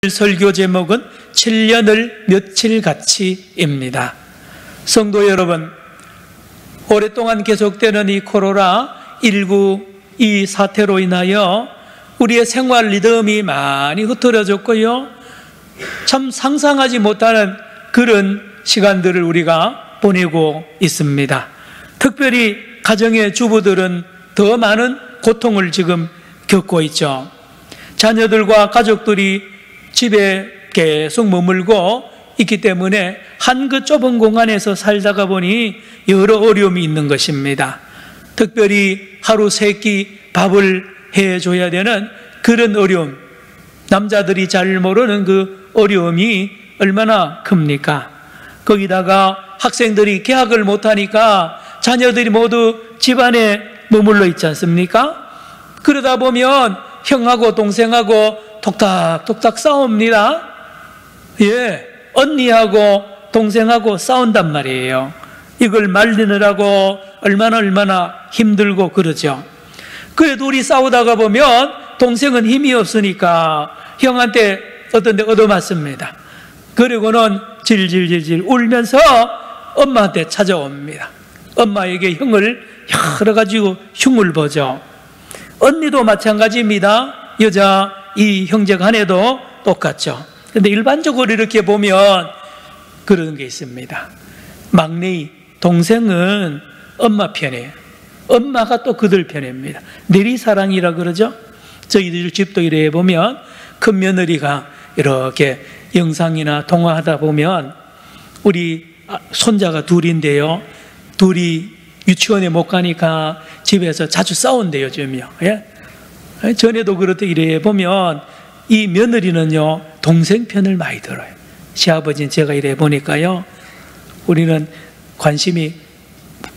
설교 제목은 7년을 며칠같이입니다. 성도 여러분, 오랫동안 계속되는 이 코로나19 이 사태로 인하여 우리의 생활 리듬이 많이 흐트러졌고요, 참 상상하지 못하는 그런 시간들을 우리가 보내고 있습니다. 특별히 가정의 주부들은 더 많은 고통을 지금 겪고 있죠. 자녀들과 가족들이 집에 계속 머물고 있기 때문에 한 그 좁은 공간에서 살다가 보니 여러 어려움이 있는 것입니다. 특별히 하루 세 끼 밥을 해줘야 되는 그런 어려움, 남자들이 잘 모르는 그 어려움이 얼마나 큽니까? 거기다가 학생들이 개학을 못하니까 자녀들이 모두 집안에 머물러 있지 않습니까? 그러다 보면 형하고 동생하고 톡탁톡탁 싸웁니다. 예, 언니하고 동생하고 싸운단 말이에요. 이걸 말리느라고 얼마나 힘들고 그러죠. 그래도 우리 싸우다가 보면 동생은 힘이 없으니까 형한테 어떤 데 얻어맞습니다. 그리고는 질질질질 울면서 엄마한테 찾아옵니다. 엄마에게 형을 여러 가지로 흉을 보죠. 언니도 마찬가지입니다. 여자 이 형제 간에도 똑같죠. 그런데 일반적으로 이렇게 보면 그런 게 있습니다. 막내 동생은 엄마 편이에요. 엄마가 또 그들 편입니다. 내리사랑이라 그러죠. 저희들 집도 이래 보면 큰 며느리가 이렇게 영상이나 통화하다 보면 우리 손자가 둘인데요, 둘이 유치원에 못 가니까 집에서 자주 싸운대요, 요즘이요. 예? 전에도 그렇듯 이래 보면 이 며느리는요, 동생 편을 많이 들어요. 시아버지는 제가 이래 보니까요, 우리는 관심이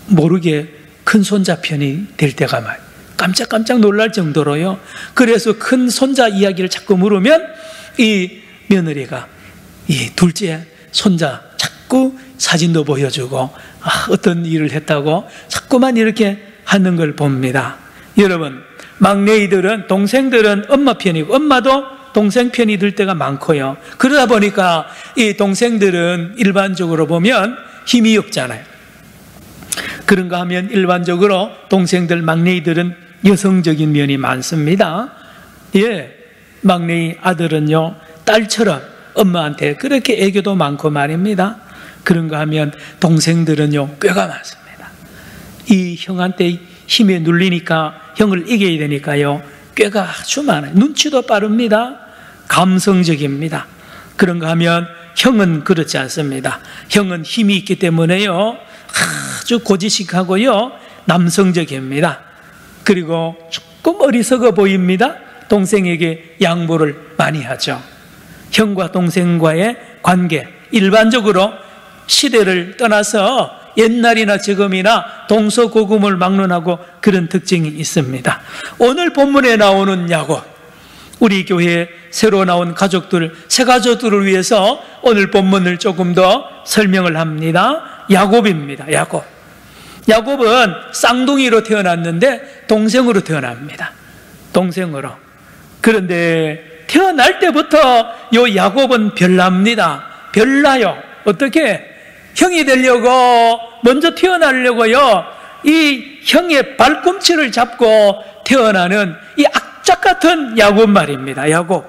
모르게 큰 손자 편이 될 때가 많아요. 깜짝깜짝 놀랄 정도로요. 그래서 큰 손자 이야기를 자꾸 물으면 이 며느리가 이 둘째 손자 자꾸 사진도 보여주고 어떤 일을 했다고 자꾸만 이렇게 하는 걸 봅니다. 여러분, 막내이들은, 동생들은 엄마 편이고 엄마도 동생 편이 들 때가 많고요. 그러다 보니까 이 동생들은 일반적으로 보면 힘이 없잖아요. 그런가 하면 일반적으로 동생들, 막내이들은 여성적인 면이 많습니다. 예, 막내 아들은요, 딸처럼 엄마한테 그렇게 애교도 많고 말입니다. 그런가 하면 동생들은요, 꾀가 많습니다. 이 형한테 힘에 눌리니까 형을 이겨야 되니까요, 꾀가 아주 많아요. 눈치도 빠릅니다. 감성적입니다. 그런가 하면 형은 그렇지 않습니다. 형은 힘이 있기 때문에요, 아주 고지식하고요, 남성적입니다. 그리고 조금 어리석어 보입니다. 동생에게 양보를 많이 하죠. 형과 동생과의 관계, 일반적으로 시대를 떠나서 옛날이나 지금이나 동서고금을 막론하고 그런 특징이 있습니다. 오늘 본문에 나오는 야곱, 우리 교회에 새로 나온 가족들, 새 가족들을 위해서 오늘 본문을 조금 더 설명을 합니다. 야곱입니다. 야곱은 쌍둥이로 태어났는데 동생으로 태어납니다. 동생으로. 그런데 태어날 때부터 요 야곱은 별납니다. 별나요. 어떻게? 형이 되려고, 먼저 태어나려고요, 이 형의 발꿈치를 잡고 태어나는 이 악착 같은 야곱 말입니다. 야곱.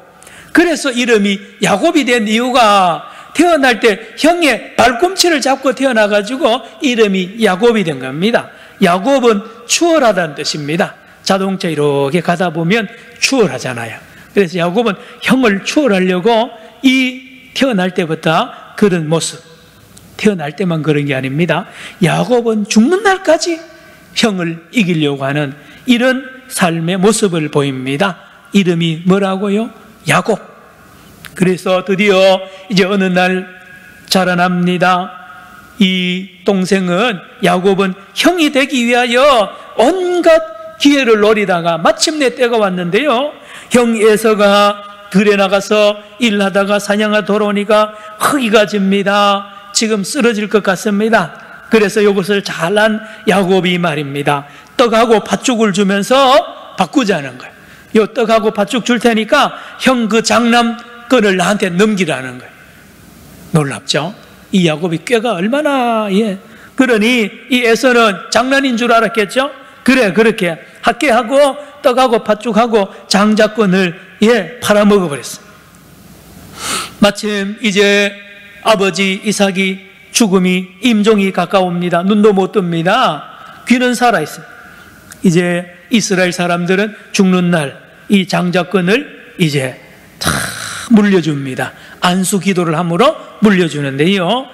그래서 이름이 야곱이 된 이유가 태어날 때 형의 발꿈치를 잡고 태어나가지고 이름이 야곱이 된 겁니다. 야곱은 추월하다는 뜻입니다. 자동차 이렇게 가다 보면 추월하잖아요. 그래서 야곱은 형을 추월하려고 이 태어날 때부터 그런 모습, 태어날 때만 그런 게 아닙니다. 야곱은 죽는 날까지 형을 이기려고 하는 이런 삶의 모습을 보입니다. 이름이 뭐라고요? 야곱. 그래서 드디어 이제 어느 날 자라납니다. 이 동생은, 야곱은 형이 되기 위하여 온갖 기회를 노리다가 마침내 때가 왔는데요, 형 에서가 들에 나가서 일하다가 사냥하다 돌아오니까 허기가 집니다. 지금 쓰러질 것 같습니다. 그래서 이것을 잘난 야곱이 말입니다, 떡하고 팥죽을 주면서 바꾸자는 거예요. 요 떡하고 팥죽 줄 테니까 형 그 장남 장자권을 나한테 넘기라는 거예요. 놀랍죠? 이 야곱이 꾀가 얼마나, 그러니 이 에서는 장난인 줄 알았겠죠? 그래, 그렇게 학게 하고 떡하고 팥죽하고 장자권을 팔아먹어 버렸어. 마침 이제 아버지 이삭이 죽음이 임종이 가까웁니다. 눈도 못 뜹니다. 귀는 살아있어요. 이제 이스라엘 사람들은 죽는 날 이 장자권을 이제 다 물려줍니다. 안수 기도를 함으로 물려주는데요,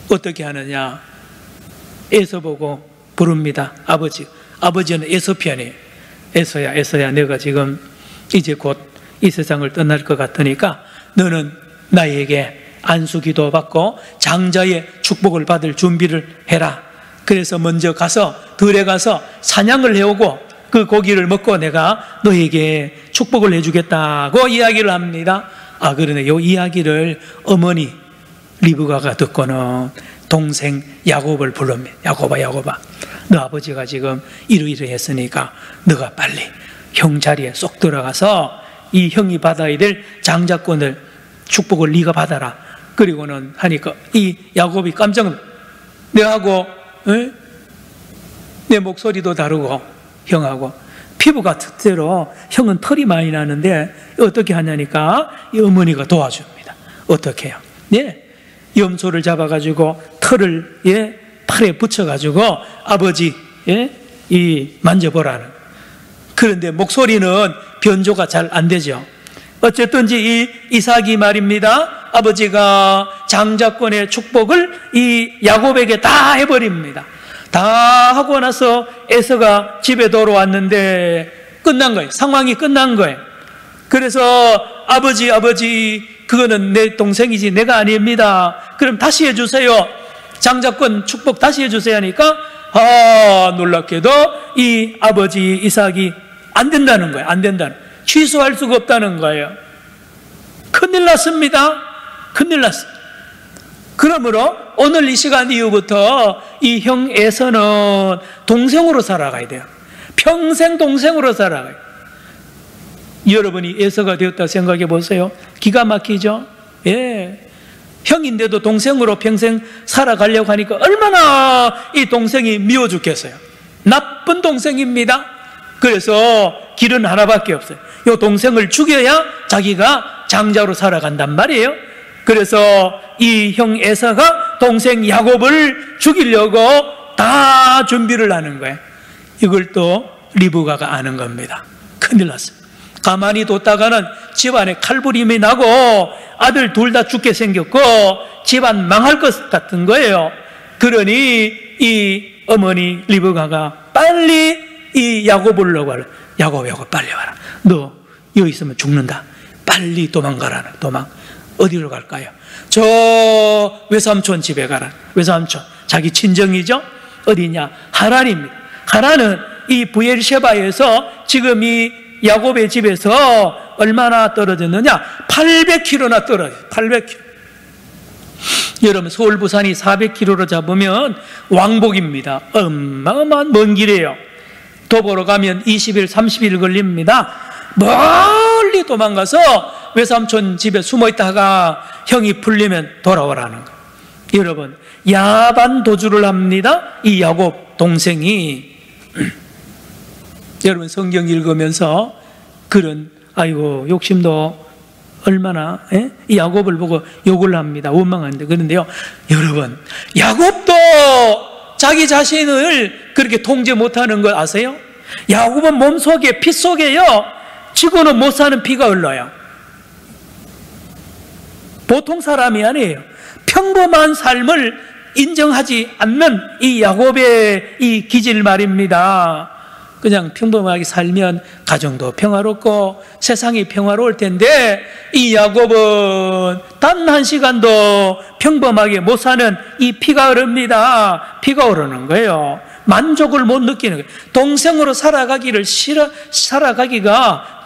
어떻게 하느냐, 에서 보고 부릅니다. 아버지는 에서 편이에요. 에서야 내가 지금 이제 곧 이 세상을 떠날 것 같으니까 너는 나에게 안수 기도 받고 장자의 축복을 받을 준비를 해라. 그래서 먼저 가서 들에 가서 사냥을 해오고 그 고기를 먹고 내가 너에게 축복을 해주겠다고 이야기를 합니다. 그러네. 이 이야기를 어머니 리브가가 듣고는 동생 야곱을 부릅니다. 야곱아, 너 아버지가 지금 이러이러했으니까 너가 빨리 형 자리에 쏙 들어가서 이 형이 받아야 될 장자권을 축복을 네가 받아라. 그리고는 하니까 이 야곱이 깜짝 놀라. 내하고 내 목소리도 다르고 형하고 피부가 특대로 형은 털이 많이 나는데 어떻게 하냐니까 이 어머니가 도와줍니다. 어떻게 해요? 염소를 잡아가지고 털을 팔에 붙여가지고 아버지 이 만져보라는. 그런데 목소리는 변조가 잘 안 되죠. 어쨌든지 이 이삭이 말입니다. 아버지가 장자권의 축복을 이 야곱에게 다 해버립니다. 다 하고 나서 에서가 집에 돌아왔는데 끝난 거예요. 상황이 끝난 거예요. 그래서 아버지 그거는 내 동생이지 내가 아닙니다. 그럼 다시 해주세요. 장자권 축복 다시 해주세요 하니까 놀랍게도 이 아버지 이삭이 안 된다는 거예요. 안 된다는, 취소할 수가 없다는 거예요. 큰일 났습니다. 큰일 났습니다. 그러므로 오늘 이 시간 이후부터 이 형 에서는 동생으로 살아가야 돼요. 평생 동생으로 살아가요. 여러분이 에서가 되었다 생각해 보세요. 기가 막히죠? 형인데도 동생으로 평생 살아가려고 하니까 얼마나 이 동생이 미워 죽겠어요. 나쁜 동생입니다. 그래서 길은 하나밖에 없어요. 이 동생을 죽여야 자기가 장자로 살아간단 말이에요. 그래서 이 형 에서가 동생 야곱을 죽이려고 다 준비를 하는 거예요. 이걸 또 리브가가 아는 겁니다. 큰일 났습니다. 가만히 뒀다가는 집안에 칼부림이 나고 아들 둘 다 죽게 생겼고 집안 망할 것 같은 거예요. 그러니 이 어머니 리브가가 빨리 이 야곱을 불러가라. 야곱 빨리 와라. 너 여기 있으면 죽는다. 빨리 도망가라. 어디로 갈까요? 저 외삼촌 집에 가라. 외삼촌 자기 친정이죠. 어디냐? 하란입니다. 하란은 이 부엘셰바에서 지금 이 야곱의 집에서 얼마나 떨어졌느냐? 800km나 떨어져요. 800km. 여러분 서울 부산이 400km로 잡으면 왕복입니다. 어마어마한 먼 길이에요. 도보로 가면 20일 30일 걸립니다. 멀리 도망가서 외삼촌 집에 숨어있다가 형이 풀리면 돌아오라는 거예요. 여러분 야반 도주를 합니다. 이 야곱 동생이. 여러분 성경 읽으면서 그런 욕심도 얼마나 이 야곱을 보고 욕을 합니다. 원망하는데. 그런데요 여러분 야곱도 자기 자신을 그렇게 통제 못하는 거 아세요? 야곱은 몸속에 피 속에요 지고는 못 사는 피가 흘러요. 보통 사람이 아니에요. 평범한 삶을 인정하지 않는 이 야곱의 이 기질 말입니다. 그냥 평범하게 살면 가정도 평화롭고 세상이 평화로울 텐데 이 야곱은 단 한 시간도 평범하게 못 사는 이 피가 흐릅니다. 피가 흐르는 거예요. 만족을 못 느끼는 거예요. 동생으로 살아가기가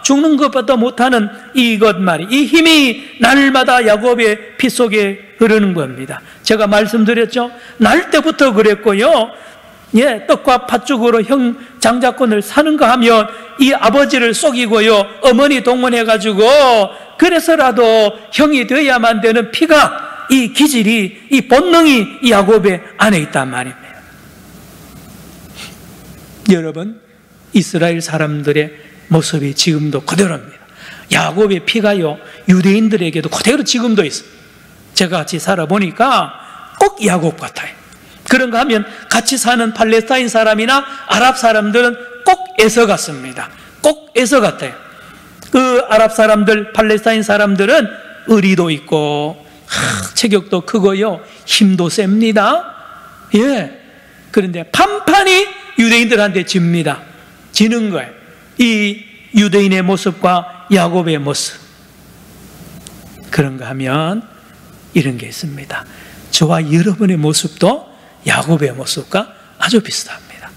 죽는 것보다 못하는 이것 말이, 이 힘이 날마다 야곱의 피 속에 흐르는 겁니다. 제가 말씀드렸죠. 날 때부터 그랬고요. 떡과 팥죽으로 형 장자권을 사는가 하면 이 아버지를 속이고요, 어머니 동원해가지고 그래서라도 형이 되어야만 되는 피가, 이 기질이, 이 본능이 이 야곱의 안에 있단 말입니다. 여러분, 이스라엘 사람들의 모습이 지금도 그대로입니다. 야곱의 피가요, 유대인들에게도 그대로 지금도 있어요. 제가 같이 살아보니까 꼭 야곱 같아요. 그런가 하면 같이 사는 팔레스타인 사람이나 아랍 사람들은 꼭 에서 같습니다. 꼭 에서 같아요. 그 아랍 사람들, 팔레스타인 사람들은 의리도 있고 체격도 크고요, 힘도 셉니다. 그런데 판판이 유대인들한테 집니다. 지는 거예요. 이 유대인의 모습과 야곱의 모습. 그런가 하면 이런 게 있습니다. 저와 여러분의 모습도 야곱의 모습과 아주 비슷합니다.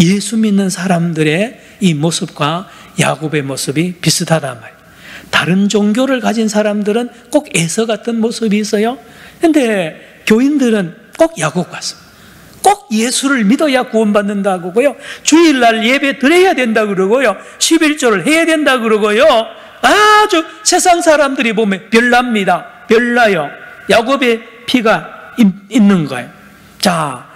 예수 믿는 사람들의 이 모습과 야곱의 모습이 비슷하단 말이에요. 다른 종교를 가진 사람들은 꼭 에서 같은 모습이 있어요. 그런데 교인들은 꼭 야곱 같습니다. 꼭 예수를 믿어야 구원받는다고요, 주일날 예배 드려야 된다 그러고요, 11조를 해야 된다 그러고요, 아주 세상 사람들이 보면 별납니다. 별나요. 야곱의 피가 있는 거예요. 자,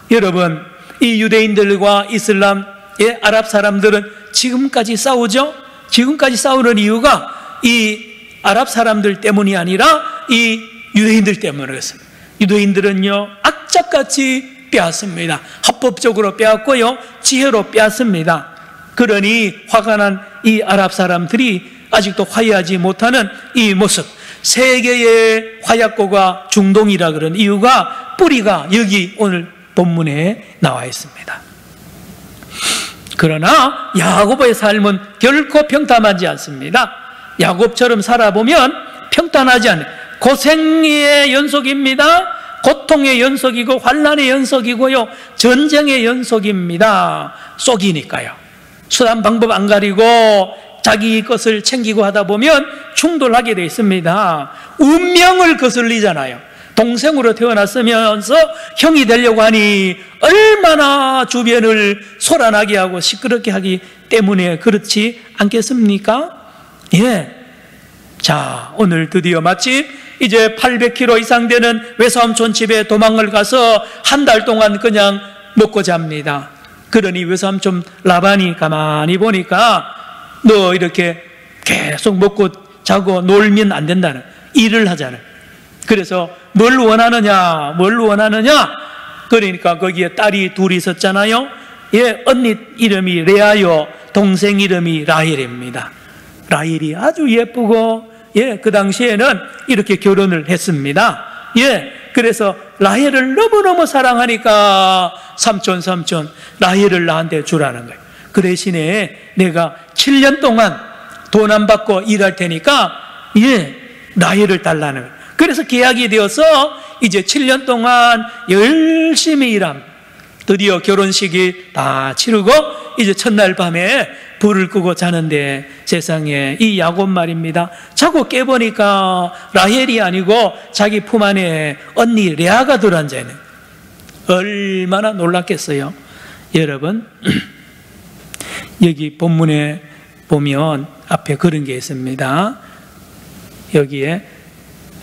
여러분, 이 유대인들과 이슬람의 아랍 사람들은 지금까지 싸우죠? 지금까지 싸우는 이유가 이 아랍 사람들 때문이 아니라 이 유대인들 때문에 그렇습니다. 유대인들은요, 악착같이 빼앗습니다. 합법적으로 빼앗고요, 지혜로 빼앗습니다. 그러니 화가 난 이 아랍 사람들이 아직도 화해하지 못하는 이 모습, 세계의 화약고가 중동이라 그런 이유가, 뿌리가 여기 오늘 본문에 나와 있습니다. 그러나 야곱의 삶은 결코 평탄하지 않습니다. 야곱처럼 살아보면 평탄하지 않아요. 고생의 연속입니다. 고통의 연속이고 환난의 연속이고요, 전쟁의 연속입니다. 쏙이니까요. 수단 방법 안 가리고 자기 것을 챙기고 하다 보면 충돌하게 돼 있습니다. 운명을 거슬리잖아요. 동생으로 태어났으면서 형이 되려고 하니 얼마나 주변을 소란하게 하고 시끄럽게 하기 때문에 그렇지 않겠습니까? 자, 오늘 드디어 마침 이제 800km 이상 되는 외삼촌 집에 도망을 가서 한 달 동안 그냥 먹고 잡니다. 그러니 외삼촌 라반이 가만히 보니까 너 이렇게 계속 먹고 자고 놀면 안 된다는, 일을 하자는. 그래서 뭘 원하느냐? 그러니까 거기에 딸이 둘이 있었잖아요. 언니 이름이 레아요, 동생 이름이 라헬입니다. 라헬이 아주 예쁘고, 그 당시에는 이렇게 결혼을 했습니다. 그래서 라헬을 너무너무 사랑하니까 삼촌 라헬을 나한테 주라는 거예요. 그 대신에 내가 7년 동안 돈 안 받고 일할 테니까 라헬을 달라는 거예요. 그래서 계약이 되어서 이제 7년 동안 열심히 일합니다. 드디어 결혼식이 다 치르고 이제 첫날 밤에 불을 끄고 자는데 세상에 이 야곱 말입니다. 자고 깨보니까 라헬이 아니고 자기 품 안에 언니 레아가 들어앉아있네. 얼마나 놀랐겠어요. 여러분, 여기 본문에 보면 앞에 그런 게 있습니다. 여기에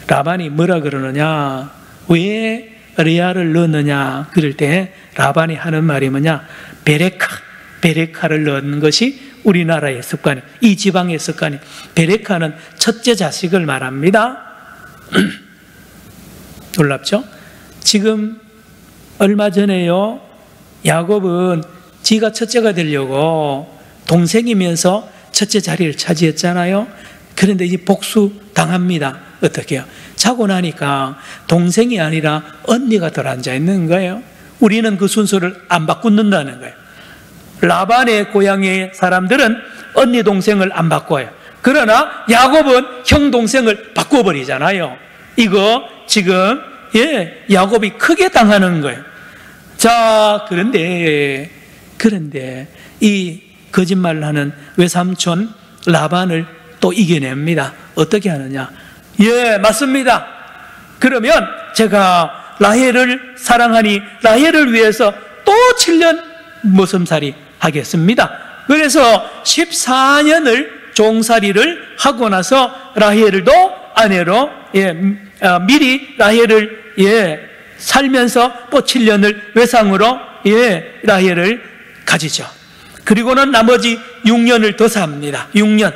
라반이 뭐라 그러느냐, 왜 레아를 넣느냐 그럴 때 라반이 하는 말이 뭐냐, 베레카를 넣는 것이 우리나라의 습관이, 이 지방의 습관이. 베레카는 첫째 자식을 말합니다. 놀랍죠? 지금 얼마 전에요, 야곱은 지가 첫째가 되려고 동생이면서 첫째 자리를 차지했잖아요. 그런데 이제 복수 당합니다. 어떻게 해요? 자고 나니까 동생이 아니라 언니가 들어앉아 있는 거예요. 우리는 그 순서를 안 바꾼다는 거예요. 라반의 고향의 사람들은 언니 동생을 안 바꿔요. 그러나 야곱은 형 동생을 바꿔버리잖아요. 이거 지금 야곱이 크게 당하는 거예요. 자, 그런데 이 거짓말을 하는 외삼촌 라반을 또 이겨냅니다. 어떻게 하느냐? 맞습니다. 그러면 제가 라헬을 사랑하니 라헬을 위해서 또 7년 머슴살이 하겠습니다. 그래서 14년을 종살이를 하고 나서 라헬도 아내로 미리 라헬을 살면서 또 7년을 외상으로 라헬을 가지죠. 그리고는 나머지 6년을 더 삽니다. 6년.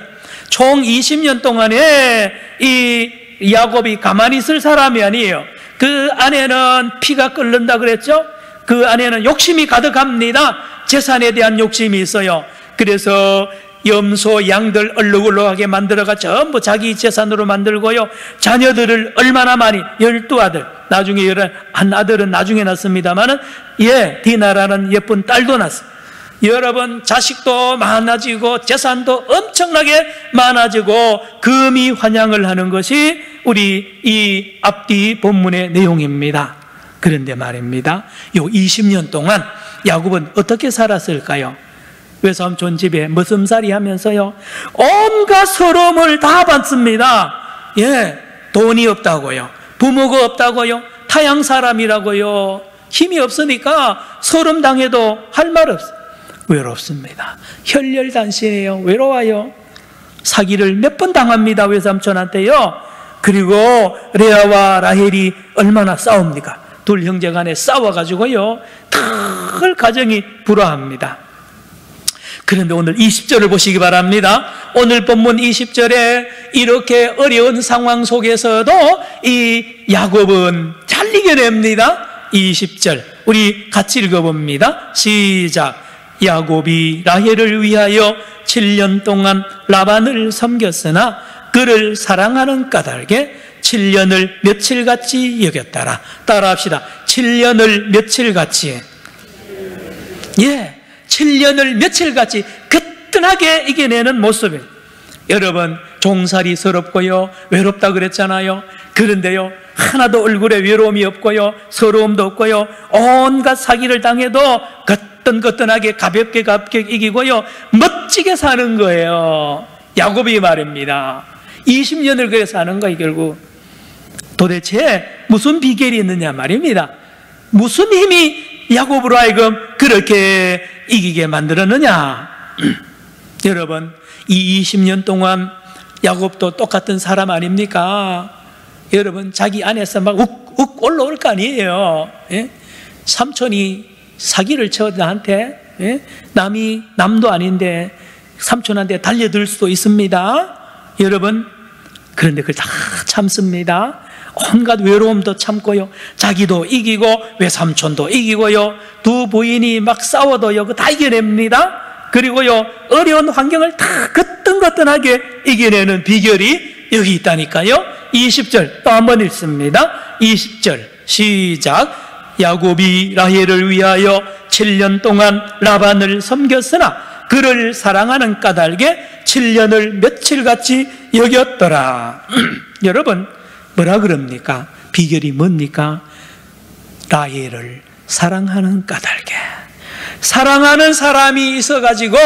총 20년 동안에 이 야곱이 가만히 있을 사람이 아니에요. 그 안에는 피가 끓는다 그랬죠? 그 안에는 욕심이 가득합니다. 재산에 대한 욕심이 있어요. 그래서 염소, 양들 얼룩얼룩하게 만들어가 전부 자기 재산으로 만들고요. 자녀들을 얼마나 많이, 12아들, 나중에 한 아들은 나중에 낳습니다만은 디나라는 예쁜 딸도 낳았어요. 여러분, 자식도 많아지고 재산도 엄청나게 많아지고 금이 환양을 하는 것이 우리 이 앞뒤 본문의 내용입니다. 그런데 말입니다, 요 20년 동안 야곱은 어떻게 살았을까요? 외삼촌 집에 머슴살이 하면서요, 온갖 서러움을 다 받습니다. 돈이 없다고요, 부모가 없다고요, 타양 사람이라고요. 힘이 없으니까 서름 당해도 할 말 없어요. 외롭습니다. 혈혈단신이에요. 외로워요. 사기를 몇 번 당합니다. 외삼촌한테요. 그리고 레아와 라헬이 얼마나 싸웁니까? 둘 형제 간에 싸워가지고요, 늘 가정이 불화합니다. 그런데 오늘 20절을 보시기 바랍니다. 오늘 본문 20절에 이렇게 어려운 상황 속에서도 이 야곱은 잘 이겨냅니다. 20절 우리 같이 읽어봅니다. 시작. 야곱이 라헬을 위하여 7년 동안 라반을 섬겼으나 그를 사랑하는 까닭에 7년을 며칠같이 여겼더라. 따라합시다. 7년을 며칠같이. 7년을 며칠같이 거뜬하게 이겨내는 모습이에요. 여러분, 종살이 서럽고요, 외롭다 그랬잖아요. 그런데요, 하나도 얼굴에 외로움이 없고요, 서러움도 없고요, 온갖 사기를 당해도 거뜬거뜬하게 가볍게 이기고요, 멋지게 사는 거예요. 야곱이 말입니다. 20년을 그래 사는 거예요. 결국 도대체 무슨 비결이 있느냐 말입니다. 무슨 힘이 야곱으로 하여금 그렇게 이기게 만들었느냐. 여러분, 이 20년 동안 야곱도 똑같은 사람 아닙니까? 여러분, 자기 안에서 막 욱 올라올 거 아니에요. 삼촌이 사기를 쳐 나한테, 남도 아닌데 삼촌한테 달려들 수도 있습니다. 여러분, 그런데 그걸 다 참습니다. 온갖 외로움도 참고요, 자기도 이기고 외삼촌도 이기고요, 두 부인이 막 싸워도요, 그거 다 이겨냅니다. 그리고요, 어려운 환경을 다 거뜬거뜬하게 이겨내는 비결이 여기 있다니까요. 20절 또 한번 읽습니다. 20절 시작. 야곱이 라헬을 위하여 7년 동안 라반을 섬겼으나 그를 사랑하는 까닭에 7년을 며칠같이 여겼더라. 여러분, 뭐라 그럽니까? 비결이 뭡니까? 라헬을 사랑하는 까닭에. 사랑하는 사람이 있어가지고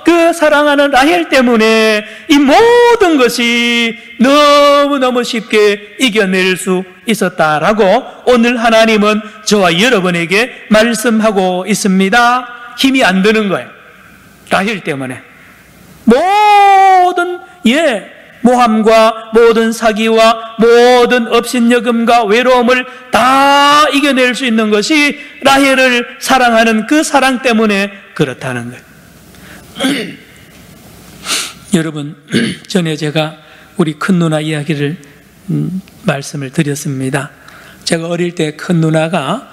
그 사랑하는 라헬 때문에 이 모든 것이 너무너무 쉽게 이겨낼 수 있었다라고 오늘 하나님은 저와 여러분에게 말씀하고 있습니다. 힘이 안 드는 거예요. 라헬 때문에 모든 모함과 모든 사기와 모든 업신여금과 외로움을 다 이겨낼 수 있는 것이 라헬을 사랑하는 그 사랑 때문에 그렇다는 거예요. 여러분, 전에 제가 우리 큰 누나 이야기를 말씀을 드렸습니다. 제가 어릴 때 큰 누나가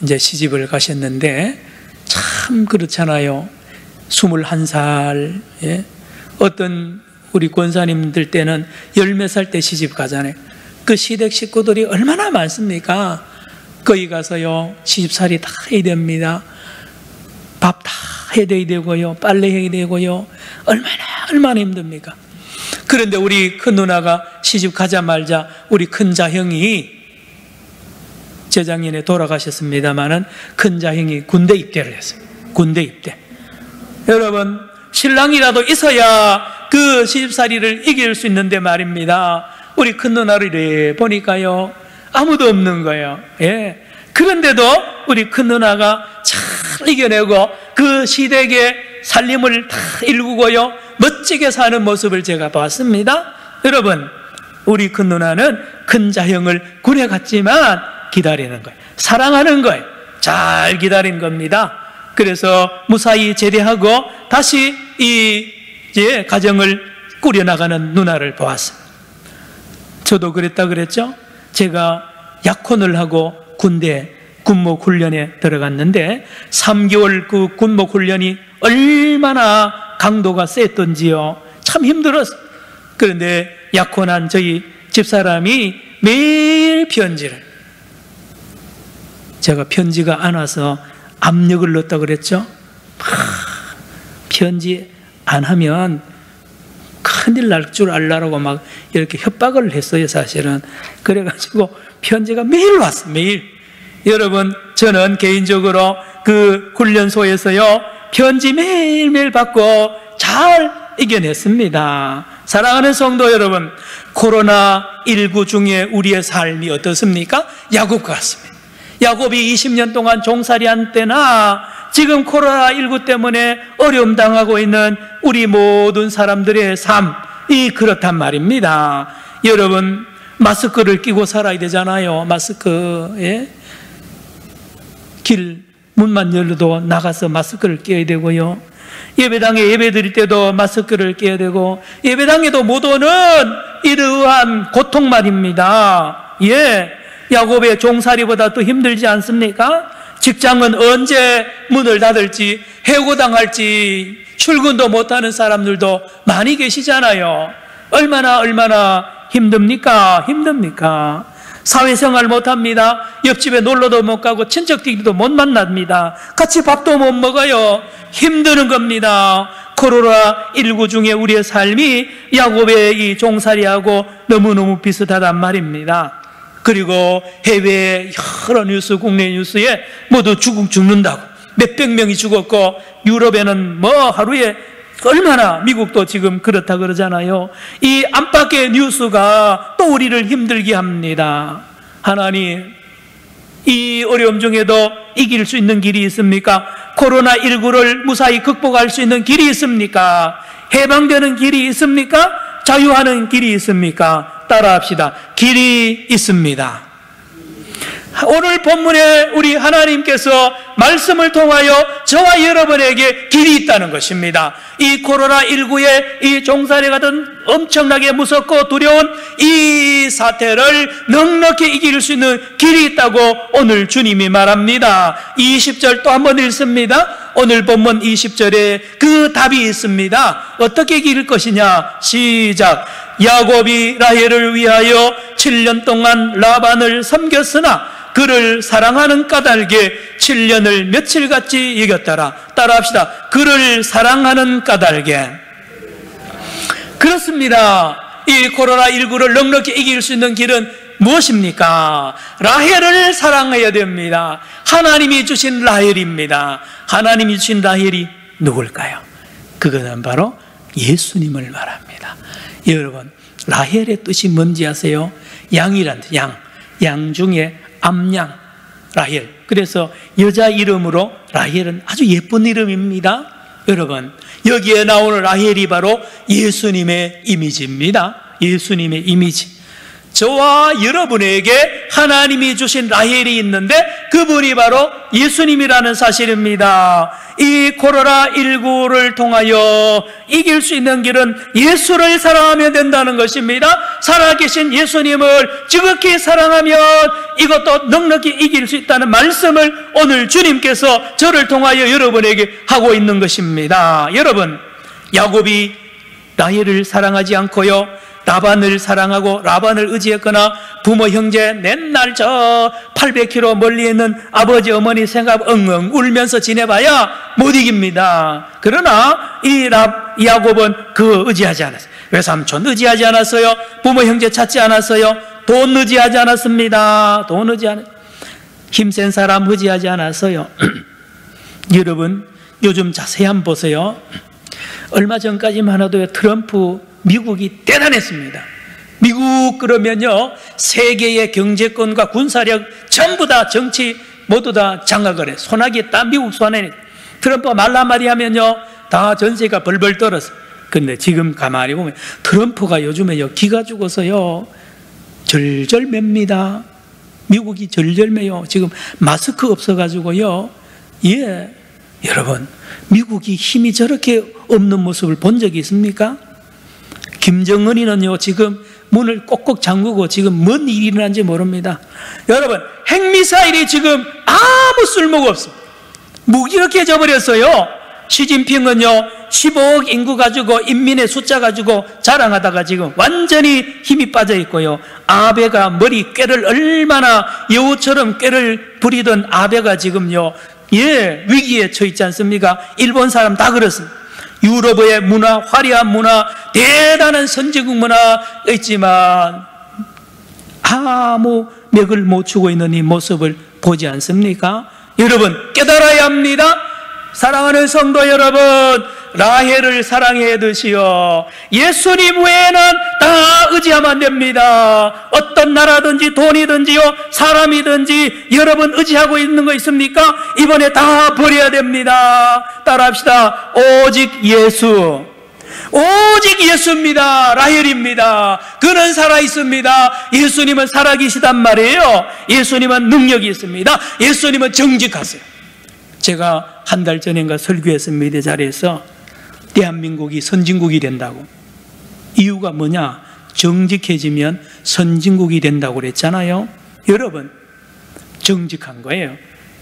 이제 시집을 가셨는데 참 그렇잖아요. 21살, 어떤 우리 권사님들 때는 10몇 살 때 시집 가잖아요. 그 시댁 식구들이 얼마나 많습니까? 거기 가서요, 시집살이 다 해야 됩니다. 밥 다 해야 되고요, 빨래 해야 되고요, 얼마나 힘듭니까? 그런데 우리 큰 누나가 시집 가자마자 우리 큰 자형이 재작년에 돌아가셨습니다마는 큰 자형이 군대 입대를 했어요. 군대 입대. 여러분, 신랑이라도 있어야 그 시집살이를 이길 수 있는데 말입니다. 우리 큰 누나를 보니까요, 아무도 없는 거예요. 그런데도 우리 큰 누나가 잘 이겨내고 그 시댁의 살림을 다 일구고요, 멋지게 사는 모습을 제가 봤습니다. 여러분, 우리 큰 누나는 큰 자형을 군에 갔지만 기다리는 거예요. 사랑하는 거예요. 잘 기다린 겁니다. 그래서 무사히 제대하고 다시 이제 가정을 꾸려나가는 누나를 보았습니다. 저도 그랬다 그랬죠? 제가 약혼을 하고 군대 군목훈련에 들어갔는데 3개월 그 군목훈련이 얼마나 강도가 셌던지요. 참 힘들었어요. 그런데 약혼한 저희 집사람이 매일 편지를, 제가 편지가 안 와서 압력을 넣었다고 그랬죠? 편지 안 하면 큰일 날 줄 알라고 막 이렇게 협박을 했어요, 사실은. 그래가지고 편지가 매일 왔어요, 매일. 여러분, 저는 개인적으로 그 훈련소에서요, 편지 매일매일 받고 잘 이겨냈습니다. 사랑하는 성도 여러분, 코로나19 중에 우리의 삶이 어떻습니까? 야곱 같습니다. 야곱이 20년 동안 종살이한 때나 지금 코로나19 때문에 어려움 당하고 있는 우리 모든 사람들의 삶이 그렇단 말입니다. 여러분, 마스크를 끼고 살아야 되잖아요. 마스크. 예? 길 문만 열어도 나가서 마스크를 껴야 되고요, 예배당에 예배 드릴 때도 마스크를 껴야 되고, 예배당에도 못 오는 이러한 고통 말입니다. 예, 야곱의 종살이보다 더 힘들지 않습니까? 직장은 언제 문을 닫을지, 해고당할지 출근도 못하는 사람들도 많이 계시잖아요. 얼마나 힘듭니까? 사회생활 못합니다. 옆집에 놀러도 못 가고 친척들도 못 만납니다. 같이 밥도 못 먹어요. 힘드는 겁니다. 코로나19 중에 우리의 삶이 야곱의 이 종살이하고 너무너무 비슷하단 말입니다. 그리고 해외 여러 뉴스, 국내 뉴스에 모두 죽는다고 몇백 명이 죽었고, 유럽에는 뭐 하루에 얼마나, 미국도 지금 그렇다 그러잖아요. 이 안팎의 뉴스가 또 우리를 힘들게 합니다. 하나님, 이 어려움 중에도 이길 수 있는 길이 있습니까? 코로나19를 무사히 극복할 수 있는 길이 있습니까? 해방되는 길이 있습니까? 자유하는 길이 있습니까? 따라합시다. 길이 있습니다. 오늘 본문에 우리 하나님께서 말씀을 통하여 저와 여러분에게 길이 있다는 것입니다. 이 코로나19의 이 종살이 같은 엄청나게 무섭고 두려운 이 사태를 넉넉히 이길 수 있는 길이 있다고 오늘 주님이 말합니다. 20절 또 한번 읽습니다. 오늘 본문 20절에 그 답이 있습니다. 어떻게 이길 것이냐? 시작. 야곱이 라헬을 위하여 7년 동안 라반을 섬겼으나 그를 사랑하는 까닭에 7년을 며칠같이 여겼더라. 따라합시다. 그를 사랑하는 까닭에. 그렇습니다. 이 코로나19를 넉넉히 이길 수 있는 길은 무엇입니까? 라헬을 사랑해야 됩니다. 하나님이 주신 라헬입니다. 하나님이 주신 라헬이 누굴까요? 그것은 바로 예수님을 말합니다. 여러분, 라헬의 뜻이 뭔지 아세요? 양이란 뜻, 양 중에 암양, 라헬. 그래서 여자 이름으로 라헬은 아주 예쁜 이름입니다. 여러분, 여기에 나오는 라헬이 바로 예수님의 이미지입니다. 예수님의 이미지. 저와 여러분에게 하나님이 주신 라헬이 있는데 그분이 바로 예수님이라는 사실입니다. 이 코로나19를 통하여 이길 수 있는 길은 예수를 사랑하면 된다는 것입니다. 살아계신 예수님을 지극히 사랑하면 이것도 넉넉히 이길 수 있다는 말씀을 오늘 주님께서 저를 통하여 여러분에게 하고 있는 것입니다. 여러분, 야곱이 라헬을 사랑하지 않고요, 라반을 사랑하고 라반을 의지했거나 부모 형제 맨날 저 800km 멀리 있는 아버지 어머니 생각 엉엉 울면서 지내봐야 못 이깁니다. 그러나 이 야곱은 그 의지하지 않았어요. 외삼촌 의지하지 않았어요. 부모 형제 찾지 않았어요. 돈 의지하지 않았습니다. 돈 의지하는 힘센 사람 의지하지 않았어요. 여러분, 요즘 자세히 한번 보세요. 얼마 전까지만 해도 트럼프 미국이 대단했습니다. 미국 그러면요, 세계의 경제권과 군사력 전부 다 정치 모두 다 장악을 해. 소나기에 다 미국 소나기. 트럼프가 말 한마디 하면요, 다 전세가 벌벌 떨어서. 근데 지금 가만히 보면 트럼프가 요즘에요, 기가 죽어서요, 절절 맵니다. 미국이 절절 매요. 지금 마스크 없어가지고요. 예, 여러분, 미국이 힘이 저렇게 없는 모습을 본 적이 있습니까? 김정은이는요, 지금 문을 꼭꼭 잠그고 지금 뭔 일이 일어난지 모릅니다. 여러분, 핵미사일이 지금 아무 쓸모가 없습니다. 무기력해져 버렸어요. 시진핑은요, 15억 인구 가지고 인민의 숫자 가지고 자랑하다가 지금 완전히 힘이 빠져 있고요. 아베가 머리 꾀를 얼마나 여우처럼 꾀를 부리던 아베가 지금요, 예, 위기에 처했지 않습니까? 일본 사람 다 그렇습니다. 유럽의 문화, 화려한 문화, 대단한 선진국 문화 있지만 아무 맥을 못 추고 있는 이 모습을 보지 않습니까? 여러분, 깨달아야 합니다. 사랑하는 성도 여러분, 라헬을 사랑해듯이요, 예수님 외에는 다 의지하면 안 됩니다. 어떤 나라든지 돈이든지요, 사람이든지 여러분 의지하고 있는 거 있습니까? 이번에 다 버려야 됩니다. 따라합시다. 오직 예수. 오직 예수입니다. 라헬입니다. 그는 살아있습니다. 예수님은 살아계시단 말이에요. 예수님은 능력이 있습니다. 예수님은 정직하세요. 제가 한 달 전인가 설교했습니다. 자리에서 대한민국이 선진국이 된다고. 이유가 뭐냐? 정직해지면 선진국이 된다고 그랬잖아요. 여러분, 정직한 거예요.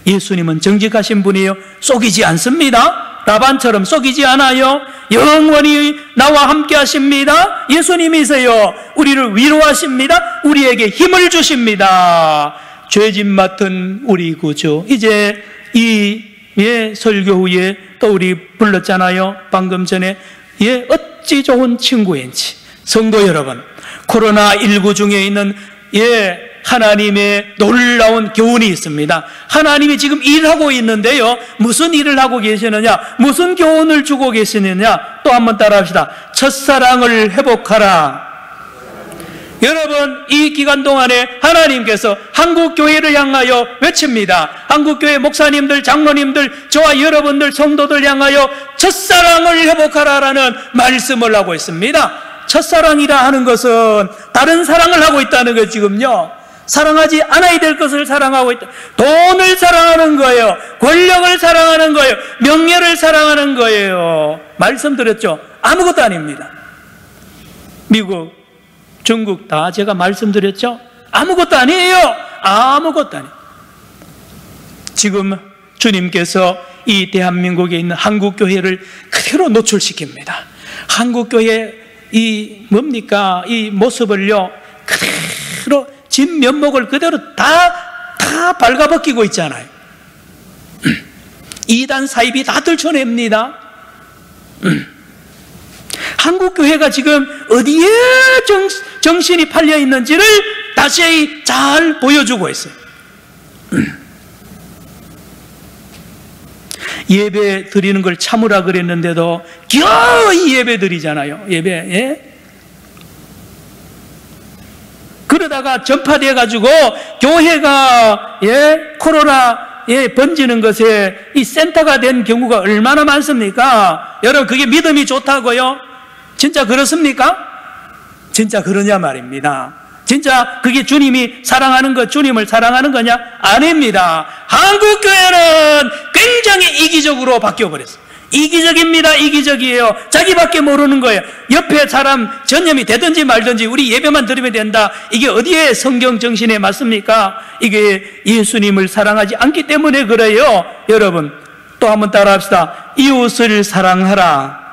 예수님은 정직하신 분이에요. 속이지 않습니다. 라반처럼 속이지 않아요. 영원히 나와 함께 하십니다. 예수님이세요. 우리를 위로하십니다. 우리에게 힘을 주십니다. 죄짐 맡은 우리 구주. 이제 이 설교 후에 또 우리 불렀잖아요. 방금 전에. 어찌 좋은 친구인지. 성도 여러분, 코로나19 중에 있는 하나님의 놀라운 교훈이 있습니다. 하나님이 지금 일하고 있는데요, 무슨 일을 하고 계시느냐, 무슨 교훈을 주고 계시느냐. 또 한번 따라합시다. 첫사랑을 회복하라. 여러분, 이 기간 동안에 하나님께서 한국교회를 향하여 외칩니다. 한국교회 목사님들, 장로님들, 저와 여러분들, 성도들 향하여 첫사랑을 회복하라라는 말씀을 하고 있습니다. 첫사랑이라 하는 것은 다른 사랑을 하고 있다는 거. 지금요, 사랑하지 않아야 될 것을 사랑하고 있다. 돈을 사랑하는 거예요. 권력을 사랑하는 거예요. 명예를 사랑하는 거예요. 말씀드렸죠? 아무것도 아닙니다. 미국, 중국 다 제가 말씀드렸죠? 아무것도 아니에요. 아무것도 아니에요. 지금 주님께서 이 대한민국에 있는 한국교회를 그대로 노출시킵니다. 한국교회 이 뭡니까? 이 모습을요, 그대로 진면목을 그대로 다 발가벗기고 있잖아요. 이단 사입이 다 들춰냅니다. 한국교회가 지금 어디에 정신이 팔려 있는지를 다시 잘 보여주고 있어요. 예배 드리는 걸 참으라 그랬는데도 겨우 예배 드리잖아요. 예배. 예? 그러다가 전파돼 가지고 교회가 코로나 번지는 것에 이 센터가 된 경우가 얼마나 많습니까? 여러분, 그게 믿음이 좋다고요? 진짜 그렇습니까? 진짜 그러냐 말입니다. 진짜 그게 주님이 사랑하는 것, 주님을 사랑하는 거냐? 아닙니다. 한국교회는 굉장히 이기적으로 바뀌어버렸어요. 이기적입니다. 이기적이에요. 자기밖에 모르는 거예요. 옆에 사람 전염이 되든지 말든지 우리 예배만 드리면 된다. 이게 어디에 성경 정신에 맞습니까? 이게 예수님을 사랑하지 않기 때문에 그래요. 여러분, 또 한번 따라합시다. 이웃을 사랑하라.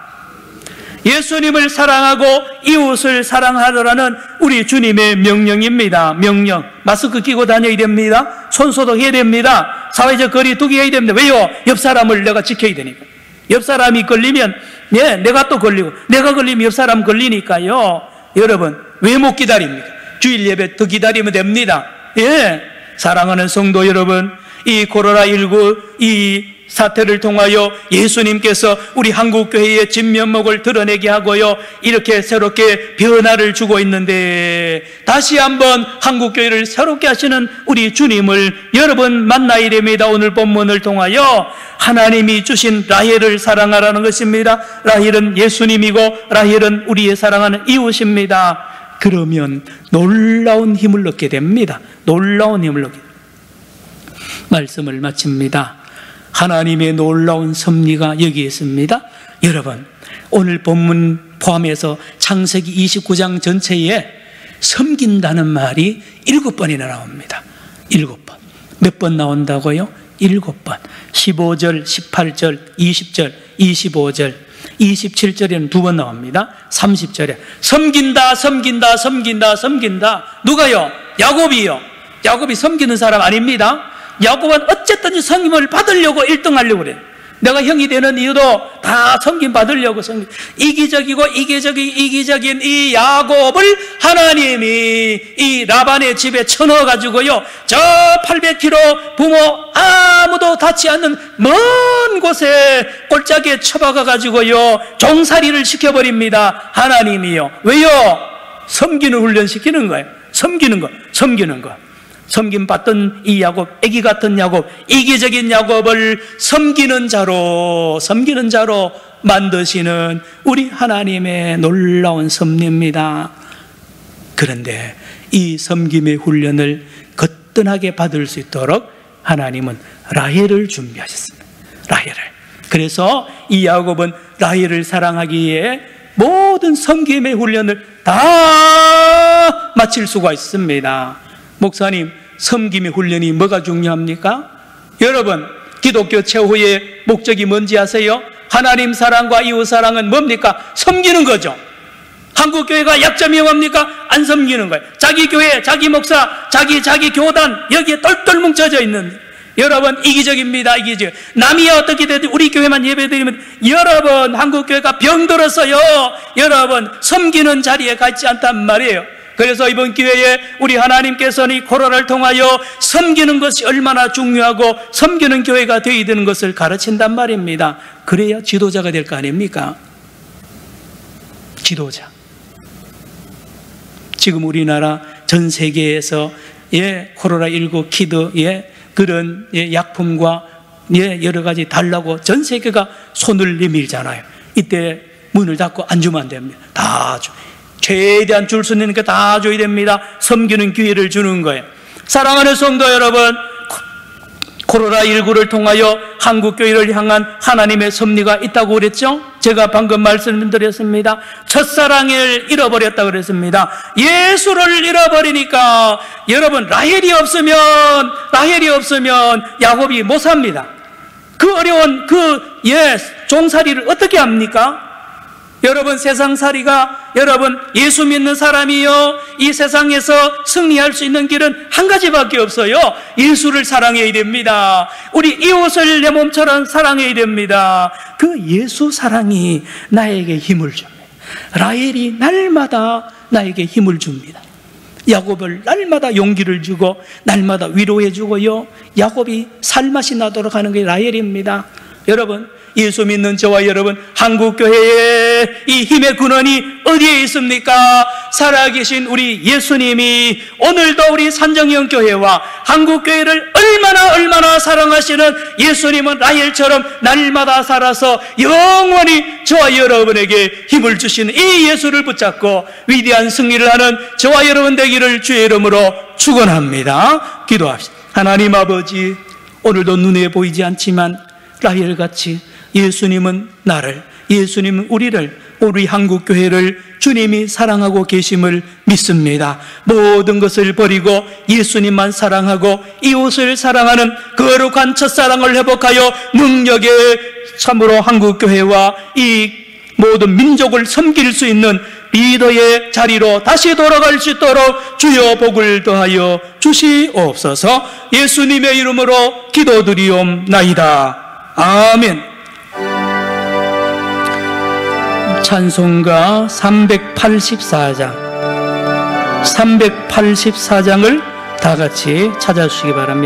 예수님을 사랑하고 이웃을 사랑하라는 우리 주님의 명령입니다. 명령. 마스크 끼고 다녀야 됩니다. 손소독해야 됩니다. 사회적 거리 두기 해야 됩니다. 왜요? 옆 사람을 내가 지켜야 되니까. 옆 사람이 걸리면 내가 또 걸리고, 내가 걸리면 옆 사람 걸리니까요. 여러분, 왜 못 기다립니까? 주일 예배 더 기다리면 됩니다. 사랑하는 성도 여러분, 이 코로나19 이 사태를 통하여 예수님께서 우리 한국교회의 진면목을 드러내게 하고요, 이렇게 새롭게 변화를 주고 있는데, 다시 한번 한국교회를 새롭게 하시는 우리 주님을 여러분 만나야 됩니다. 오늘 본문을 통하여 하나님이 주신 라헬을 사랑하라는 것입니다. 라헬은 예수님이고 라헬은 우리의 사랑하는 이웃입니다. 그러면 놀라운 힘을 얻게 됩니다. 놀라운 힘을 얻게 됩니다. 말씀을 마칩니다. 하나님의 놀라운 섭리가 여기 있습니다. 여러분, 오늘 본문 포함해서 창세기 29장 전체에 섬긴다는 말이 7번이나 나옵니다. 7번. 몇 번 나온다고요? 7번. 15절, 18절, 20절, 25절, 27절에는 2번 나옵니다. 30절에 섬긴다, 섬긴다, 섬긴다, 섬긴다. 누가요? 야곱이요. 야곱이 섬기는 사람 아닙니다. 야곱은 어쨌든 섬김을 받으려고 1등 하려고 그래요. 내가 형이 되는 이유도 다 섬김 받으려고 이기적이고 이기적인 이 야곱을 하나님이 이 라반의 집에 쳐넣어가지고요, 저 800km 부모 아무도 닿지 않는 먼 곳에 골짜기에 처박아가지고요 종살이를 시켜버립니다. 하나님이요. 왜요? 섬기는 훈련시키는 거예요. 섬기는 거. 섬김 받던 이 야곱, 애기 같은 야곱, 이기적인 야곱을 섬기는 자로 만드시는 우리 하나님의 놀라운 섭리입니다. 그런데 이 섬김의 훈련을 거뜬하게 받을 수 있도록 하나님은 라헬을 준비하셨습니다. 라헬을. 그래서 이 야곱은 라헬을 사랑하기에 모든 섬김의 훈련을 다 마칠 수가 있습니다. 목사님, 섬김의 훈련이 뭐가 중요합니까? 여러분, 기독교 최후의 목적이 뭔지 아세요? 하나님 사랑과 이웃 사랑은 뭡니까? 섬기는 거죠. 한국교회가 약점이 뭡니까? 안 섬기는 거예요. 자기 교회, 자기 목사, 자기 교단, 여기에 똘똘 뭉쳐져 있는, 여러분, 이기적입니다. 이기적. 남이 어떻게 되든 우리 교회만 예배드리면, 여러분, 한국교회가 병들었어요. 여러분, 섬기는 자리에 가 있지 않단 말이에요. 그래서 이번 기회에 우리 하나님께서는 이 코로나를 통하여 섬기는 것이 얼마나 중요하고 섬기는 교회가 되어야 되는 것을 가르친단 말입니다. 그래야 지도자가 될 거 아닙니까? 지도자. 지금 우리나라 전 세계에서 코로나19 키드 그런 약품과 여러 가지 달라고 전 세계가 손을 내밀잖아요. 이때 문을 닫고 안 주면 안 됩니다. 다 줘. 최대한 줄 수 있는 게 다 줘야 됩니다. 섬기는 기회를 주는 거예요. 사랑하는 성도 여러분, 코로나19를 통하여 한국교회를 향한 하나님의 섭리가 있다고 그랬죠? 제가 방금 말씀드렸습니다. 첫사랑을 잃어버렸다고 그랬습니다. 예수를 잃어버리니까 여러분, 라헬이 없으면 야곱이 못 삽니다. 그 어려운 종살이를 어떻게 합니까? 여러분, 세상살이가, 여러분, 예수 믿는 사람이요, 이 세상에서 승리할 수 있는 길은 한 가지밖에 없어요. 예수를 사랑해야 됩니다. 우리 이웃을 내 몸처럼 사랑해야 됩니다. 그 예수 사랑이 나에게 힘을 줍니다. 라헬이 날마다 나에게 힘을 줍니다. 야곱을 날마다 용기를 주고 날마다 위로해 주고요, 야곱이 살맛이 나도록 하는 게 라헬입니다. 여러분, 예수 믿는 저와 여러분, 한국교회의 이 힘의 근원이 어디에 있습니까? 살아계신 우리 예수님이 오늘도 우리 산정형교회와 한국교회를 얼마나 사랑하시는 예수님은 라헬처럼 날마다 살아서 영원히 저와 여러분에게 힘을 주시는 이 예수를 붙잡고 위대한 승리를 하는 저와 여러분 되기를 주의 이름으로 축원합니다. 기도합시다. 하나님 아버지, 오늘도 눈에 보이지 않지만 라헬같이 예수님은 우리를, 우리 한국교회를 주님이 사랑하고 계심을 믿습니다. 모든 것을 버리고 예수님만 사랑하고 이웃을 사랑하는 거룩한 첫사랑을 회복하여 능력에 참으로 한국교회와 이 모든 민족을 섬길 수 있는 리더의 자리로 다시 돌아갈 수 있도록 주여 복을 더하여 주시옵소서. 예수님의 이름으로 기도드리옵나이다. 아멘. 찬송가 384장을 다 같이 찾아주시기 바랍니다.